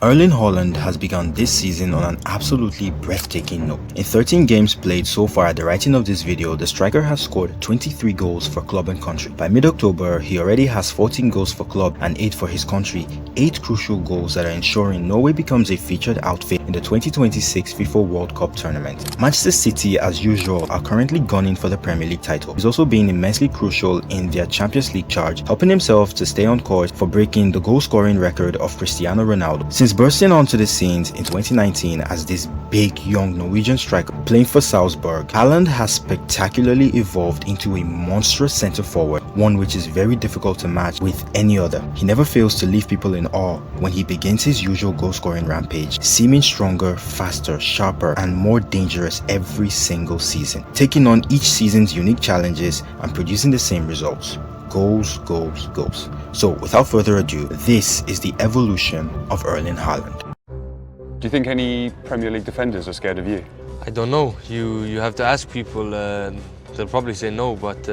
Erling Haaland has begun this season on an absolutely breathtaking note. In 13 games played so far at the writing of this video, the striker has scored 23 goals for club and country. By mid-October, he already has 14 goals for club and 8 for his country, 8 crucial goals that are ensuring Norway becomes a featured outfit in the 2026 FIFA World Cup tournament. Manchester City, as usual, are currently gunning for the Premier League title. He's also being immensely crucial in their Champions League charge, helping himself to stay on course for breaking the goal-scoring record of Cristiano Ronaldo. Since bursting onto the scenes in 2019 as this big young Norwegian striker playing for Salzburg, Haaland has spectacularly evolved into a monstrous centre forward, one which is very difficult to match with any other. He never fails to leave people in awe when he begins his usual goal-scoring rampage, seeming stronger, faster, sharper and more dangerous every single season, taking on each season's unique challenges and producing the same results. Goals, goals, goals. So without further ado, this is the evolution of Erling Haaland. Do you think any Premier League defenders are scared of you? I don't know. You have to ask people. They'll probably say no, but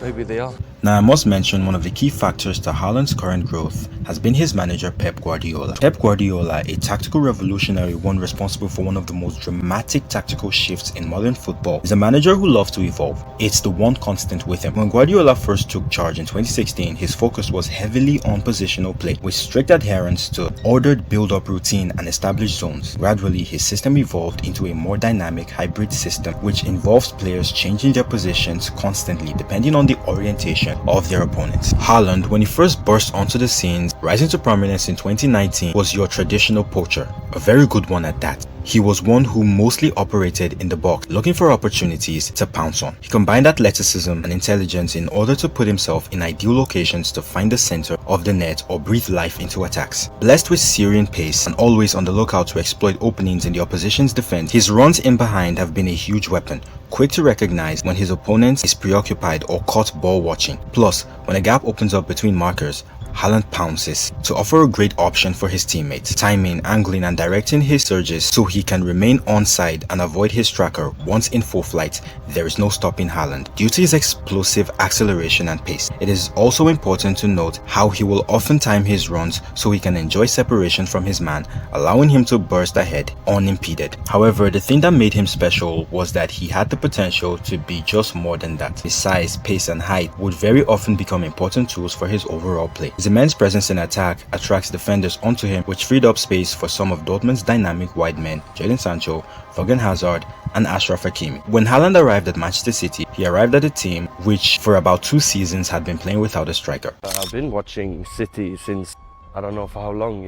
maybe they are. Now I must mention one of the key factors to Haaland's current growth has been his manager Pep Guardiola. Pep Guardiola, a tactical revolutionary, one responsible for one of the most dramatic tactical shifts in modern football, is a manager who loves to evolve. It's the one constant with him. When Guardiola first took charge in 2016, his focus was heavily on positional play, with strict adherence to ordered build-up routine and established zones. Gradually, his system evolved into a more dynamic hybrid system, which involves players changing their positions constantly depending on the orientation of their opponents. Haaland, when he first burst onto the scenes, rising to prominence in 2019, was your traditional poacher, a very good one at that. He was one who mostly operated in the box, looking for opportunities to pounce on. He combined athleticism and intelligence in order to put himself in ideal locations to find the center of the net or breathe life into attacks. Blessed with Syrian pace and always on the lookout to exploit openings in the opposition's defense, his runs in behind have been a huge weapon, quick to recognize when his opponent is preoccupied or caught ball watching. Plus, when a gap opens up between markers, Haaland pounces to offer a great option for his teammates, timing, angling and directing his surges so he can remain onside and avoid his tracker. Once in full flight, there is no stopping Haaland due to his explosive acceleration and pace. It is also important to note how he will often time his runs so he can enjoy separation from his man, allowing him to burst ahead unimpeded. However, the thing that made him special was that he had the potential to be just more than that. His size, pace and height would very often become important tools for his overall play. His immense presence in attack attracts defenders onto him, which freed up space for some of Dortmund's dynamic wide men, Jadon Sancho, Thorgan Hazard and Achraf Hakimi. When Haaland arrived at Manchester City, he arrived at a team which for about 2 seasons had been playing without a striker. I've been watching City since I don't know for how long,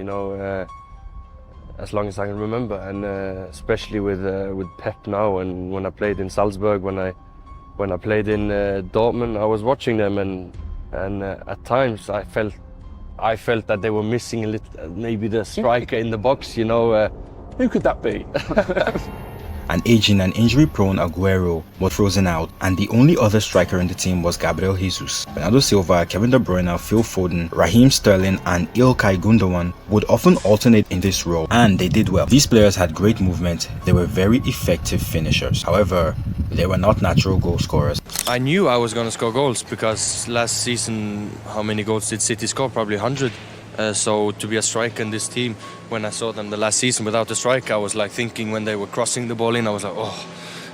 as long as I can remember, and especially with Pep now, and when I played in Salzburg, when I played in Dortmund, I was watching them and at times I felt that they were missing a little, maybe the striker in the box, Who could that be? An aging and injury-prone Aguero was frozen out, and the only other striker in the team was Gabriel Jesus. Bernardo Silva, Kevin De Bruyne, Phil Foden, Raheem Sterling and Ilkay Gundogan would often alternate in this role, and they did well. These players had great movement, they were very effective finishers. However, they were not natural goal scorers. I knew I was going to score goals because last season, how many goals did City score? Probably 100. So to be a striker in this team, when I saw them the last season without a striker, I was like thinking when they were crossing the ball in, I was like, oh,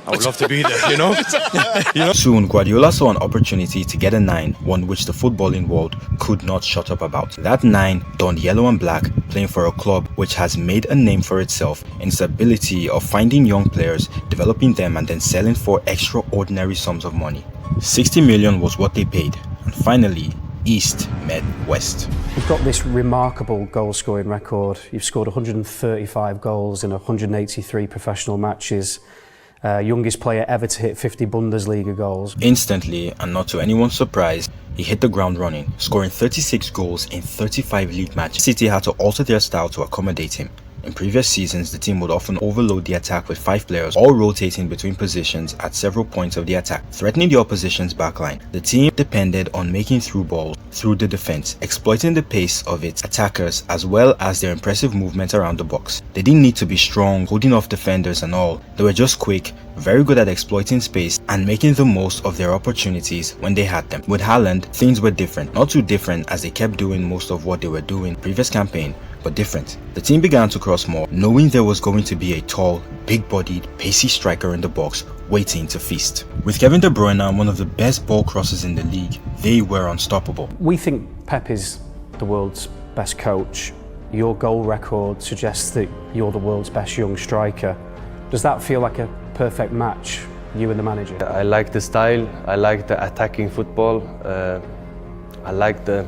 I would love to be there, Soon, Guardiola saw an opportunity to get a 9, one which the footballing world could not shut up about. That 9 donned yellow and black, playing for a club which has made a name for itself in its ability of finding young players, developing them and then selling for extraordinary sums of money. 60 million was what they paid, and finally, East met West. You've got this remarkable goal-scoring record. You've scored 135 goals in 183 professional matches. Youngest player ever to hit 50 Bundesliga goals. Instantly, and not to anyone's surprise, he hit the ground running, scoring 36 goals in 35 league matches. City had to alter their style to accommodate him. In previous seasons, the team would often overload the attack with 5 players, all rotating between positions at several points of the attack, threatening the opposition's backline. The team depended on making through balls through the defense, exploiting the pace of its attackers as well as their impressive movement around the box. They didn't need to be strong, holding off defenders and all. They were just quick, very good at exploiting space and making the most of their opportunities when they had them. With Haaland, things were different. Not too different as they kept doing most of what they were doing previous campaign, but different. The team began to cross more, knowing there was going to be a tall, big-bodied, pacey striker in the box waiting to feast. With Kevin De Bruyne, one of the best ball crossers in the league, they were unstoppable. We think Pep is the world's best coach. Your goal record suggests that you're the world's best young striker. Does that feel like a perfect match, you and the manager? I like the style, I like the attacking football, I like the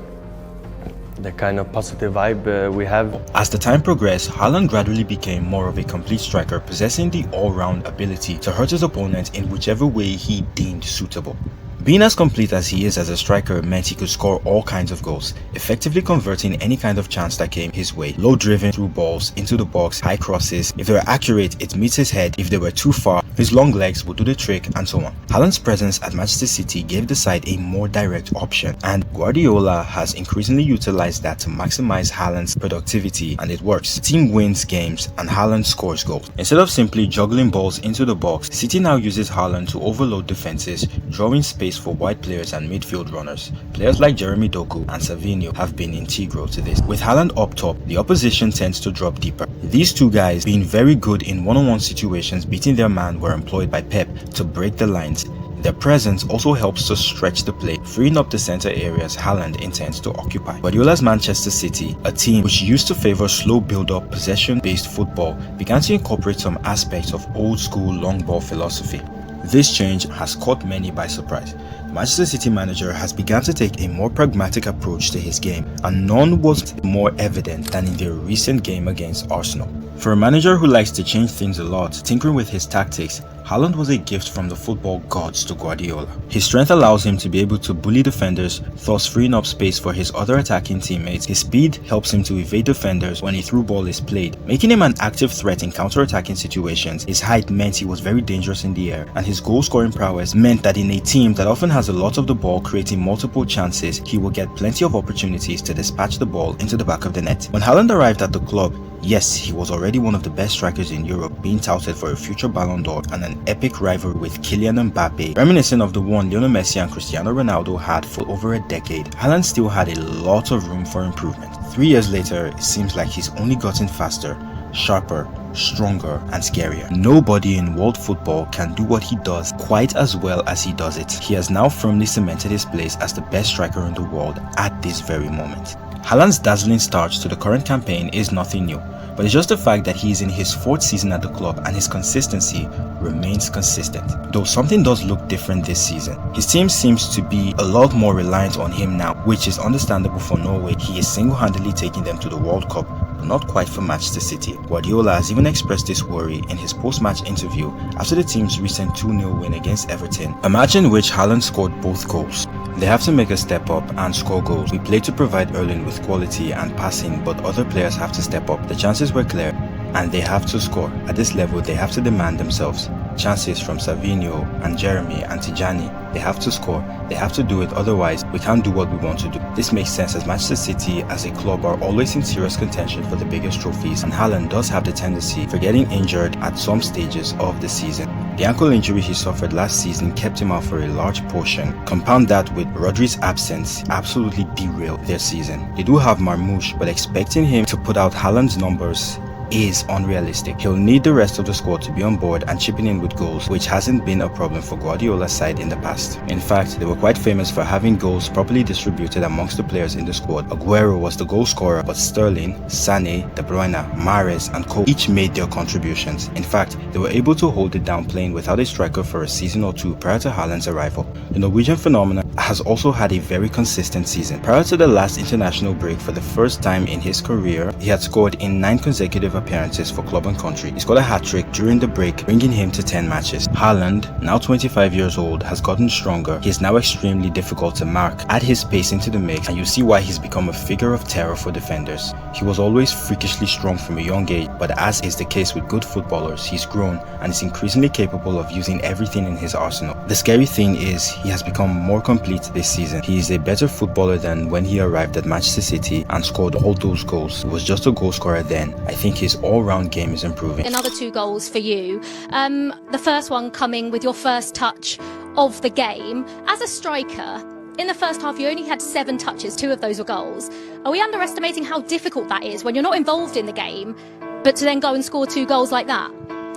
kind of positive vibe we have. As the time progressed, Haaland gradually became more of a complete striker, possessing the all-round ability to hurt his opponent in whichever way he deemed suitable. Being as complete as he is as a striker meant he could score all kinds of goals, effectively converting any kind of chance that came his way. Low driven through balls, into the box, high crosses. If they were accurate, it meets his head. If they were too far, his long legs would do the trick, and so on. Haaland's presence at Manchester City gave the side a more direct option, and Guardiola has increasingly utilized that to maximize Haaland's productivity, and it works. The team wins games and Haaland scores goals. Instead of simply juggling balls into the box, City now uses Haaland to overload defenses, drawing space for wide players and midfield runners. Players like Jeremy Doku and Savinho have been integral to this. With Haaland up top, the opposition tends to drop deeper. These two guys, being very good in one-on-one situations, beating their man, were employed by Pep to break the lines. Their presence also helps to stretch the play, freeing up the center areas Haaland intends to occupy. Guardiola's Manchester City, a team which used to favor slow build-up, possession-based football, began to incorporate some aspects of old-school long ball philosophy. This change has caught many by surprise. The Manchester City manager has begun to take a more pragmatic approach to his game, and none was more evident than in their recent game against Arsenal. For a manager who likes to change things a lot, tinkering with his tactics, Haaland was a gift from the football gods to Guardiola. His strength allows him to be able to bully defenders, thus freeing up space for his other attacking teammates. His speed helps him to evade defenders when a through ball is played, making him an active threat in counter-attacking situations. His height meant he was very dangerous in the air, and his goal-scoring prowess meant that in a team that often has a lot of the ball creating multiple chances, he will get plenty of opportunities to dispatch the ball into the back of the net. When Haaland arrived at the club, yes, he was already one of the best strikers in Europe, being touted for a future Ballon d'Or and an epic rivalry with Kylian Mbappe, reminiscent of the one Lionel Messi and Cristiano Ronaldo had for over a decade. Haaland still had a lot of room for improvement. 3 years later, it seems like he's only gotten faster, sharper, stronger, and scarier. Nobody in world football can do what he does quite as well as he does it. He has now firmly cemented his place as the best striker in the world at this very moment. Haaland's dazzling start to the current campaign is nothing new, but it's just the fact that he is in his 4th season at the club and his consistency remains consistent. Though something does look different this season. His team seems to be a lot more reliant on him now, which is understandable for Norway. He is single-handedly taking them to the World Cup, but not quite for Manchester City. Guardiola has even expressed this worry in his post-match interview after the team's recent 2-0 win against Everton, a match in which Haaland scored both goals. They have to make a step up and score goals. We play to provide Erling with quality and passing, but other players have to step up. The chances were clear, and they have to score. At this level, they have to demand themselves. Chances from Savinho and Jeremy and Tijani, they have to score. They have to do it, otherwise we can't do what we want to do. This makes sense as Manchester City as a club are always in serious contention for the biggest trophies, and Haaland does have the tendency for getting injured at some stages of the season. The ankle injury he suffered last season kept him out for a large portion. Compound that with Rodri's absence, absolutely derailed their season. They do have Marmoush, but expecting him to put out Haaland's numbers is unrealistic. He'll need the rest of the squad to be on board and chipping in with goals, which hasn't been a problem for Guardiola's side in the past. In fact, they were quite famous for having goals properly distributed amongst the players in the squad. Aguero was the goal scorer, but Sterling, Sané, De Bruyne, Mahrez and co each made their contributions. In fact, they were able to hold it down playing without a striker for a season or two prior to Haaland's arrival. The Norwegian phenomenon has also had a very consistent season. Prior to the last international break, for the first time in his career, he had scored in 9 consecutive appearances for club and country. He scored a hat-trick during the break, bringing him to 10 matches. Haaland, now 25 years old, has gotten stronger. He is now extremely difficult to mark. Add his pace into the mix and you see why he's become a figure of terror for defenders. He was always freakishly strong from a young age, but as is the case with good footballers, he's grown and is increasingly capable of using everything in his arsenal. The scary thing is he has become more complete this season. He is a better footballer than when he arrived at Manchester City and scored all those goals. He was just a goal scorer then. I think his all-round game is improving. Another 2 goals for you. The first one coming with your first touch of the game. As a striker, in the first half you only had 7 touches, 2 of those were goals. Are we underestimating how difficult that is when you're not involved in the game, but to then go and score 2 goals like that?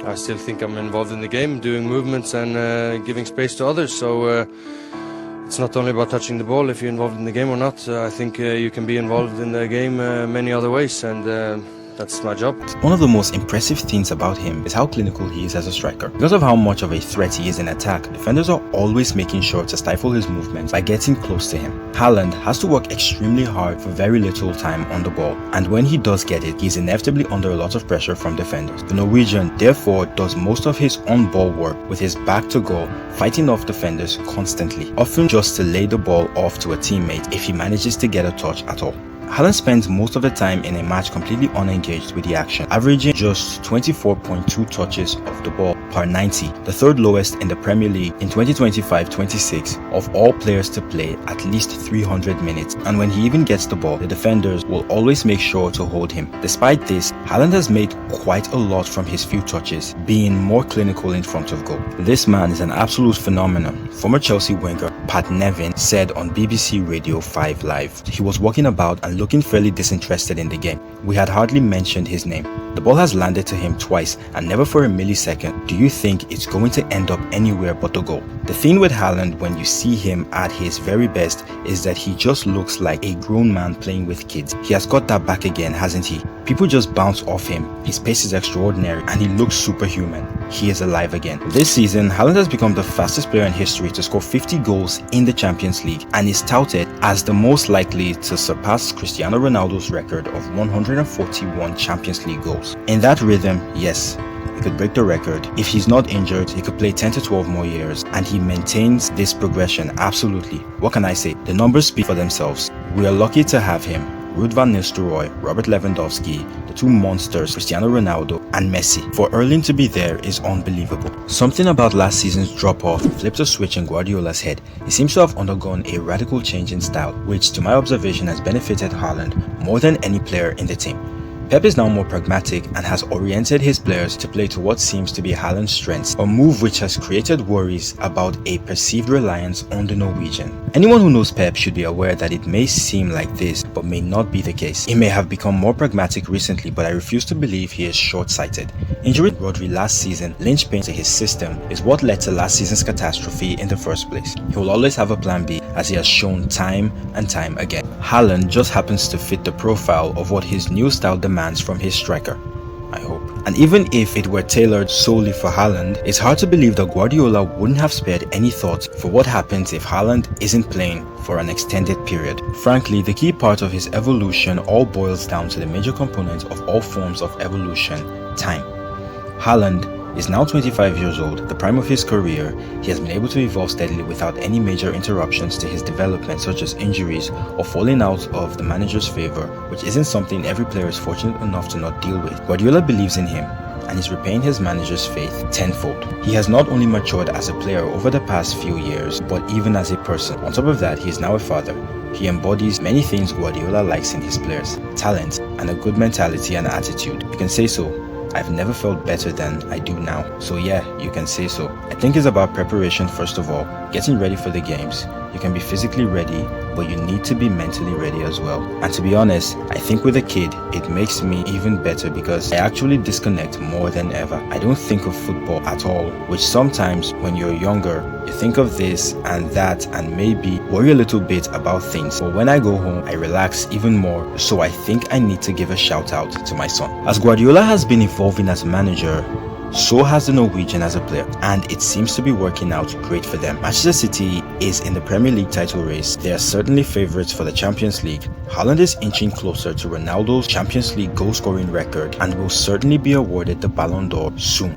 I still think I'm involved in the game, doing movements and giving space to others. So it's not only about touching the ball if you're involved in the game or not. I think you can be involved in the game many other ways, and that's my job. One of the most impressive things about him is how clinical he is as a striker. Because of how much of a threat he is in attack, defenders are always making sure to stifle his movements by getting close to him. Haaland has to work extremely hard for very little time on the ball, and when he does get it, he's inevitably under a lot of pressure from defenders. The Norwegian, therefore, does most of his on-ball work with his back to goal, fighting off defenders constantly, often just to lay the ball off to a teammate if he manages to get a touch at all. Haaland spends most of the time in a match completely unengaged with the action, averaging just 24.2 touches of the ball per 90, the 3rd lowest in the Premier League in 2025-26 of all players to play at least 300 minutes. And when he even gets the ball, the defenders will always make sure to hold him. Despite this, Haaland has made quite a lot from his few touches, being more clinical in front of goal. This man is an absolute phenomenon. Former Chelsea winger Pat Nevin said on BBC Radio 5 Live he was walking about and looking fairly disinterested in the game. We had hardly mentioned his name. The ball has landed to him twice and never for a millisecond do you think it's going to end up anywhere but the goal. The thing with Haaland when you see him at his very best is that he just looks like a grown man playing with kids. He has got that back again, hasn't he? People just bounce off him. His pace is extraordinary and he looks superhuman. He is alive again. This season, Haaland has become the fastest player in history to score 50 goals in the Champions League and is touted as the most likely to surpass Cristiano Ronaldo's record of 141 Champions League goals. In that rhythm, yes, he could break the record. If he's not injured, he could play 10 to 12 more years and he maintains this progression absolutely. What can I say? The numbers speak for themselves. We are lucky to have him. Ruud van Nistelrooy, Robert Lewandowski, the 2 monsters, Cristiano Ronaldo and Messi. For Erling to be there is unbelievable. Something about last season's drop-off flipped a switch in Guardiola's head. He seems to have undergone a radical change in style, which to my observation has benefited Haaland more than any player in the team. Pep is now more pragmatic and has oriented his players to play to what seems to be Haaland's strengths, a move which has created worries about a perceived reliance on the Norwegian. Anyone who knows Pep should be aware that it may seem like this, but may not be the case. He may have become more pragmatic recently, but I refuse to believe he is short-sighted. Injury Rodri last season, linchpin to his system, is what led to last season's catastrophe in the first place. He will always have a plan B, as he has shown time and time again. Haaland just happens to fit the profile of what his new style demands from his striker, I hope. And even if it were tailored solely for Haaland, it's hard to believe that Guardiola wouldn't have spared any thought for what happens if Haaland isn't playing for an extended period. Frankly, the key part of his evolution all boils down to the major component of all forms of evolution: time. Haaland is now 25 years old, the prime of his career. He has been able to evolve steadily without any major interruptions to his development, such as injuries or falling out of the manager's favor, which isn't something every player is fortunate enough to not deal with. Guardiola believes in him and is repaying his manager's faith tenfold. He has not only matured as a player over the past few years, but even as a person. On top of that, he is now a father. He embodies many things Guardiola likes in his players: talent and a good mentality and attitude. You can say so. I've never felt better than I do now. So yeah, you can say so. I think it's about preparation first of all, getting ready for the games. You can be physically ready, but you need to be mentally ready as well. And to be honest, I think with a kid, it makes me even better because I actually disconnect more than ever. I don't think of football at all, which sometimes when you're younger, you think of this and that and maybe worry a little bit about things. But when I go home, I relax even more. So I think I need to give a shout out to my son. As Guardiola has been evolving as a manager, so has the Norwegian as a player, and it seems to be working out great for them. Manchester City is in the Premier League title race. They are certainly favourites for the Champions League. Haaland is inching closer to Ronaldo's Champions League goal scoring record and will certainly be awarded the Ballon d'Or soon.